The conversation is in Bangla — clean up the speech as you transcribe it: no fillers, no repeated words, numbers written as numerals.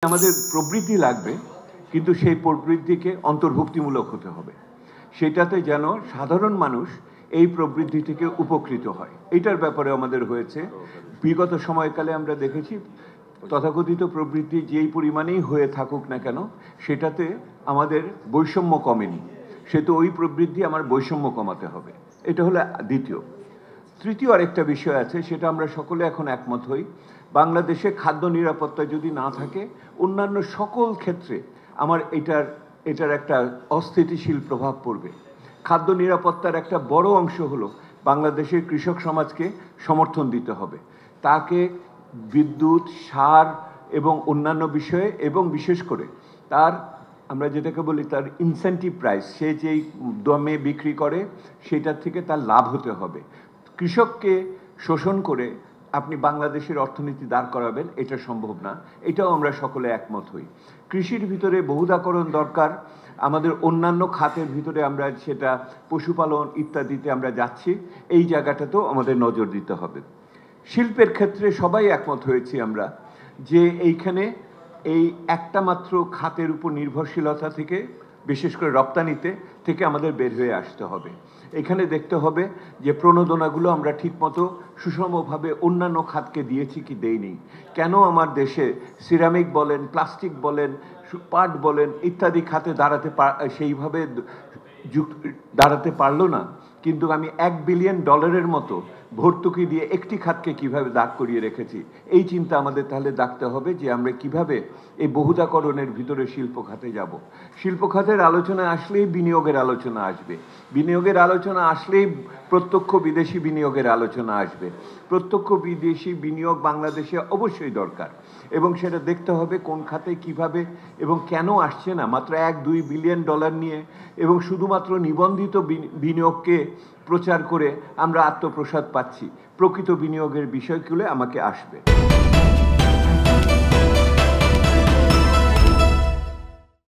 আমাদের প্রবৃদ্ধি লাগবে, কিন্তু সেই প্রবৃদ্ধিকে অন্তর্ভুক্তিমূলক হতে হবে। সেটাতে যেন সাধারণ মানুষ এই প্রবৃদ্ধি থেকে উপকৃত হয়, এটার ব্যাপারে আমাদের হয়েছে। বিগত সময়কালে আমরা দেখেছি তথাকথিত প্রবৃদ্ধি যেই পরিমাণেই হয়ে থাকুক না কেন, সেটাতে আমাদের বৈষম্য কমেনি। সে তো ওই প্রবৃদ্ধি আমার বৈষম্য কমাতে হবে, এটা হলো দ্বিতীয়। তৃতীয় আরেকটা বিষয় আছে, সেটা আমরা সকলে এখন একমত হই। বাংলাদেশে খাদ্য নিরাপত্তা যদি না থাকে, অন্যান্য সকল ক্ষেত্রে আমার এটার একটা অস্থিতিশীল প্রভাব পড়বে। খাদ্য নিরাপত্তার একটা বড় অংশ হলো বাংলাদেশের কৃষক সমাজকে সমর্থন দিতে হবে। তাকে বিদ্যুৎ, সার এবং অন্যান্য বিষয়ে, এবং বিশেষ করে তার, আমরা যেটাকে বলি তার ইনসেন্টিভ প্রাইস, সে যেই দামে বিক্রি করে সেটার থেকে তার লাভ হতে হবে। কৃষককে শোষণ করে আপনি বাংলাদেশের অর্থনীতি দাঁড় করাবেন, এটা সম্ভব না। এটাও আমরা সকলে একমত হই। কৃষির ভিতরে বহুধাকরণ দরকার। আমাদের অন্যান্য খাতের ভিতরে আমরা সেটা পশুপালন ইত্যাদিতে আমরা যাচ্ছি, এই জায়গাটাতেও আমাদের নজর দিতে হবে। শিল্পের ক্ষেত্রে সবাই একমত হয়েছি আমরা যে এইখানে এই একটা মাত্র খাতের উপর নির্ভরশীলতা থেকে, বিশেষ করে রপ্তানিতে থেকে আমাদের বের হয়ে আসতে হবে। এখানে দেখতে হবে যে প্রণোদনাগুলো আমরা ঠিকমতো সুষমভাবে অন্যান্য খাতকে দিয়েছি কি দেইনি। কেন আমার দেশে সিরামিক বলেন, প্লাস্টিক বলেন, পাট বলেন ইত্যাদি খাতে সেইভাবে দাঁড়াতে পারলো না, কিন্তু আমি $1 বিলিয়ন মতো ভর্তুকি দিয়ে একটি খাতকে কিভাবে দাঁড় করিয়ে রেখেছি। এই চিন্তা আমাদের তাহলে দেখতে হবে যে আমরা কিভাবে এই বহুধাকরণের ভিতরে শিল্প খাতে যাব। শিল্প খাতের আলোচনা আসলেই বিনিয়োগের আলোচনা আসবে, বিনিয়োগের আলোচনা আসলেই প্রত্যক্ষ বিদেশি বিনিয়োগের আলোচনা আসবে। প্রত্যক্ষ বিদেশি বিনিয়োগ বাংলাদেশে অবশ্যই দরকার, এবং সেটা দেখতে হবে কোন খাতে কিভাবে এবং কেন আসছে না। মাত্র $1-2 বিলিয়ন নিয়ে এবং শুধুমাত্র নিবন্ধিত বিনিয়োগকে প্রচার করে আমরা আত্মপ্রসাদ পাচ্ছি। প্রকৃত বিনিয়োগের বিষয়গুলো আমাকে আসবে।